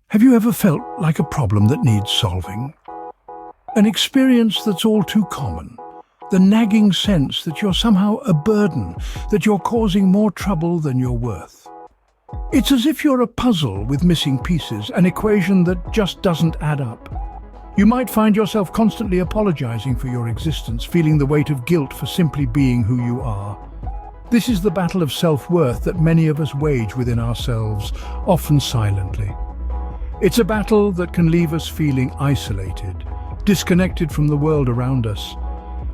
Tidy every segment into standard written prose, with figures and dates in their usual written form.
Have you ever felt like a problem that needs solving? An experience that's all too common. The nagging sense that you're somehow a burden, that you're causing more trouble than you're worth. It's as if you're a puzzle with missing pieces, an equation that just doesn't add up. You might find yourself constantly apologizing for your existence, feeling the weight of guilt for simply being who you are. This is the battle of self-worth that many of us wage within ourselves, often silently. It's a battle that can leave us feeling isolated, disconnected from the world around us.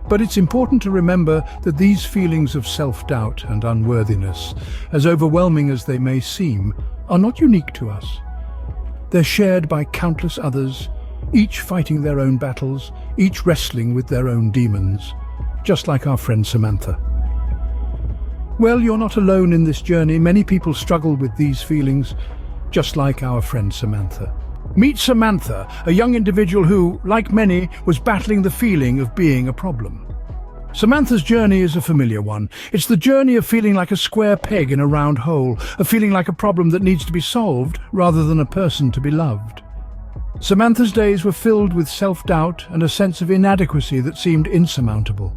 But it's important to remember that these feelings of self-doubt and unworthiness, as overwhelming as they may seem, are not unique to us. They're shared by countless others, each fighting their own battles, each wrestling with their own demons, just like our friend Samantha. Well, you're not alone in this journey. Many people struggle with these feelings, just like our friend Samantha. Meet Samantha, a young individual who, like many, was battling the feeling of being a problem. Samantha's journey is a familiar one. It's the journey of feeling like a square peg in a round hole, of feeling like a problem that needs to be solved rather than a person to be loved. Samantha's days were filled with self-doubt and a sense of inadequacy that seemed insurmountable.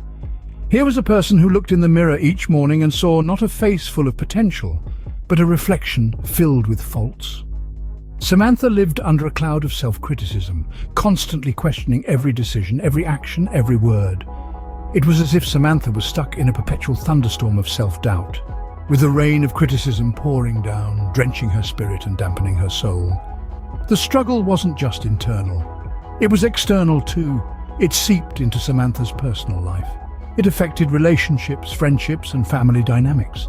Here was a person who looked in the mirror each morning and saw not a face full of potential, but a reflection filled with faults. Samantha lived under a cloud of self-criticism, constantly questioning every decision, every action, every word. It was as if Samantha was stuck in a perpetual thunderstorm of self-doubt, with the rain of criticism pouring down, drenching her spirit and dampening her soul. The struggle wasn't just internal. It was external too. It seeped into Samantha's personal life. It affected relationships, friendships, and family dynamics.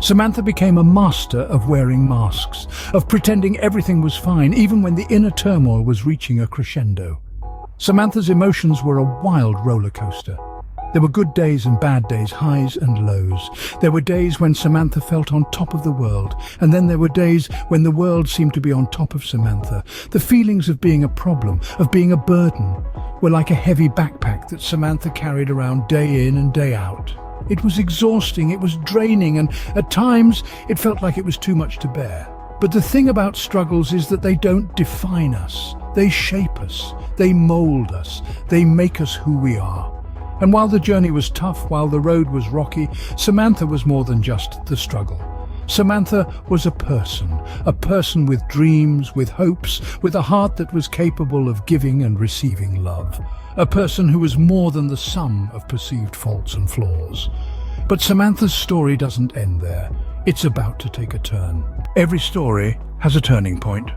Samantha became a master of wearing masks, of pretending everything was fine, even when the inner turmoil was reaching a crescendo. Samantha's emotions were a wild roller coaster. There were good days and bad days, highs and lows. There were days when Samantha felt on top of the world, and then there were days when the world seemed to be on top of Samantha. The feelings of being a problem, of being a burden, were like a heavy backpack that Samantha carried around day in and day out. It was exhausting, it was draining, and at times it felt like it was too much to bear. But the thing about struggles is that they don't define us. They shape us, they mold us, they make us who we are. And while the journey was tough, while the road was rocky, Samantha was more than just the struggle. Samantha was a person with dreams, with hopes, with a heart that was capable of giving and receiving love. A person who was more than the sum of perceived faults and flaws. But Samantha's story doesn't end there. It's about to take a turn. Every story has a turning point.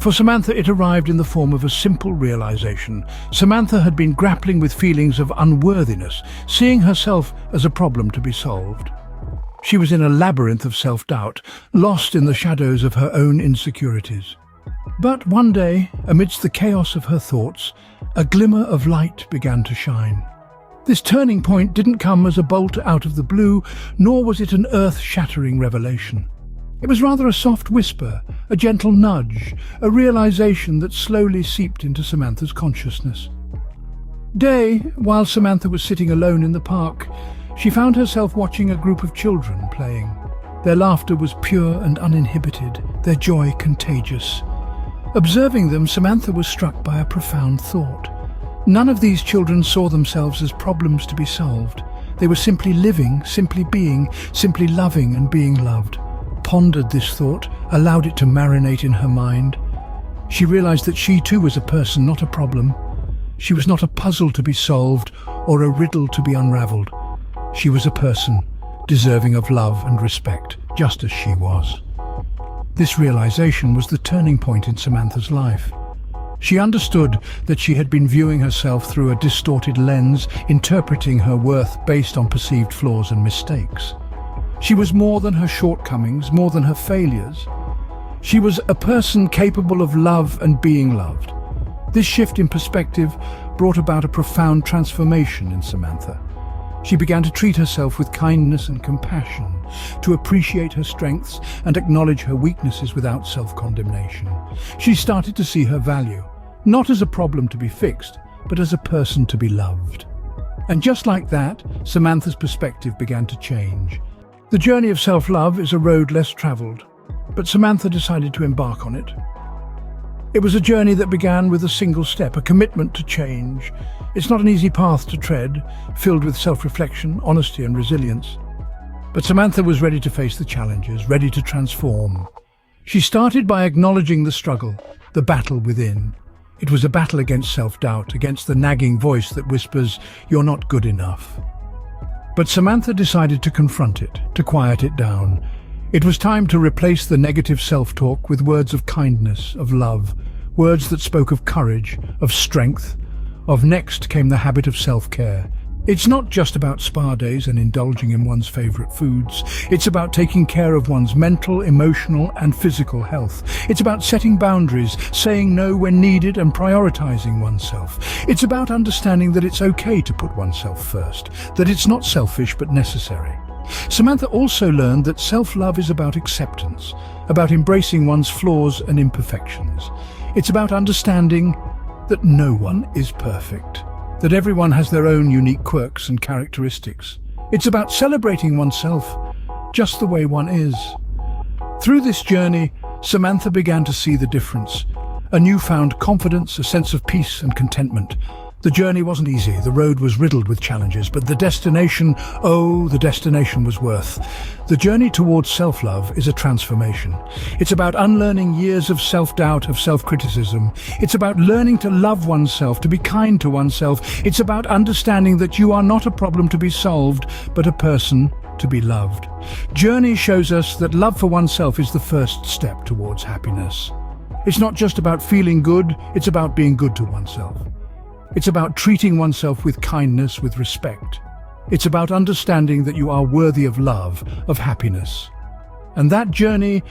For Samantha, it arrived in the form of a simple realization. Samantha had been grappling with feelings of unworthiness, seeing herself as a problem to be solved. She was in a labyrinth of self-doubt, lost in the shadows of her own insecurities. But one day, amidst the chaos of her thoughts, a glimmer of light began to shine. This turning point didn't come as a bolt out of the blue, nor was it an earth-shattering revelation. It was rather a soft whisper, a gentle nudge, a realization that slowly seeped into Samantha's consciousness. While Samantha was sitting alone in the park, she found herself watching a group of children playing. Their laughter was pure and uninhibited, their joy contagious. Observing them, Samantha was struck by a profound thought. None of these children saw themselves as problems to be solved. They were simply living, simply being, simply loving and being loved. Pondered this thought, allowed it to marinate in her mind. She realized that she too was a person, not a problem. She was not a puzzle to be solved or a riddle to be unraveled. She was a person, deserving of love and respect, just as she was. This realization was the turning point in Samantha's life. She understood that she had been viewing herself through a distorted lens, interpreting her worth based on perceived flaws and mistakes. She was more than her shortcomings, more than her failures. She was a person capable of love and being loved. This shift in perspective brought about a profound transformation in Samantha. She began to treat herself with kindness and compassion, to appreciate her strengths and acknowledge her weaknesses without self-condemnation. She started to see her value, not as a problem to be fixed, but as a person to be loved. And just like that, Samantha's perspective began to change. The journey of self-love is a road less traveled, but Samantha decided to embark on it. It was a journey that began with a single step, a commitment to change. It's not an easy path to tread, filled with self-reflection, honesty and resilience. But Samantha was ready to face the challenges, ready to transform. She started by acknowledging the struggle, the battle within. It was a battle against self-doubt, against the nagging voice that whispers, "You're not good enough." But Samantha decided to confront it, to quiet it down. It was time to replace the negative self-talk with words of kindness, of love, words that spoke of courage, of strength. Next came the habit of self-care. It's not just about spa days and indulging in one's favorite foods. It's about taking care of one's mental, emotional and physical health. It's about setting boundaries, saying no when needed and prioritizing oneself. It's about understanding that it's okay to put oneself first, that it's not selfish but necessary. Samantha also learned that self-love is about acceptance, about embracing one's flaws and imperfections. It's about understanding that no one is perfect, that everyone has their own unique quirks and characteristics. It's about celebrating oneself just the way one is. Through this journey, Samantha began to see the difference, a newfound confidence, a sense of peace and contentment. The journey wasn't easy, the road was riddled with challenges, but the destination was worth. The journey towards self-love is a transformation. It's about unlearning years of self-doubt, of self-criticism. It's about learning to love oneself, to be kind to oneself. It's about understanding that you are not a problem to be solved, but a person to be loved. Journey shows us that love for oneself is the first step towards happiness. It's not just about feeling good, it's about being good to oneself. It's about treating oneself with kindness, with respect. It's about understanding that you are worthy of love, of happiness. And that journey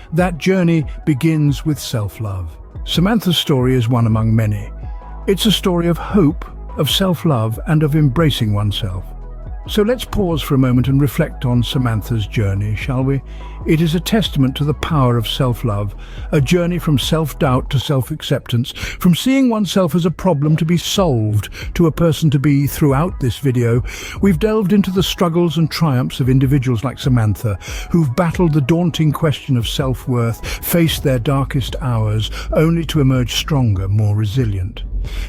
begins with self-love. Samantha's story is one among many. It's a story of hope, of self-love, and of embracing oneself. So let's pause for a moment and reflect on Samantha's journey, shall we? It is a testament to the power of self-love, a journey from self-doubt to self-acceptance, from seeing oneself as a problem to be solved to a person to be. Throughout this video, we've delved into the struggles and triumphs of individuals like Samantha, who've battled the daunting question of self-worth, faced their darkest hours, only to emerge stronger, more resilient.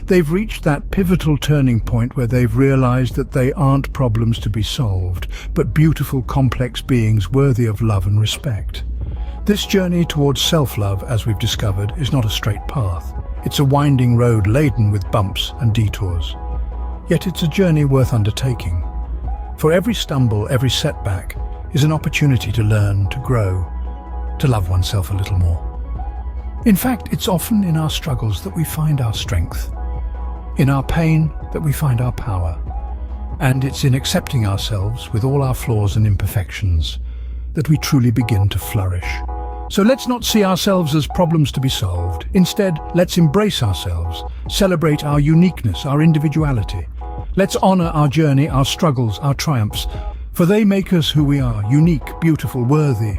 They've reached that pivotal turning point where they've realized that they aren't problems to be solved, but beautiful, complex beings worthy of love and respect. This journey towards self-love, as we've discovered, is not a straight path. It's a winding road laden with bumps and detours. Yet it's a journey worth undertaking. For every stumble, every setback is an opportunity to learn, to grow, to love oneself a little more. In fact, it's often in our struggles that we find our strength, in our pain that we find our power, and it's in accepting ourselves with all our flaws and imperfections that we truly begin to flourish. So let's not see ourselves as problems to be solved. Instead, let's embrace ourselves, celebrate our uniqueness, our individuality. Let's honor our journey, our struggles, our triumphs, for they make us who we are, unique, beautiful, worthy.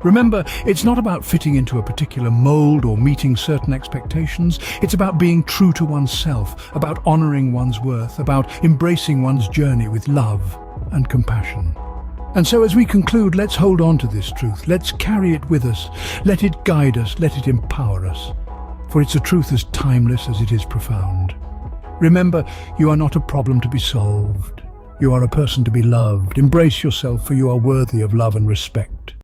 Remember, it's not about fitting into a particular mold or meeting certain expectations. It's about being true to oneself, about honoring one's worth, about embracing one's journey with love and compassion. And so as we conclude, let's hold on to this truth. Let's carry it with us. Let it guide us. Let it empower us. For it's a truth as timeless as it is profound. Remember, you are not a problem to be solved. You are a person to be loved. Embrace yourself, for you are worthy of love and respect.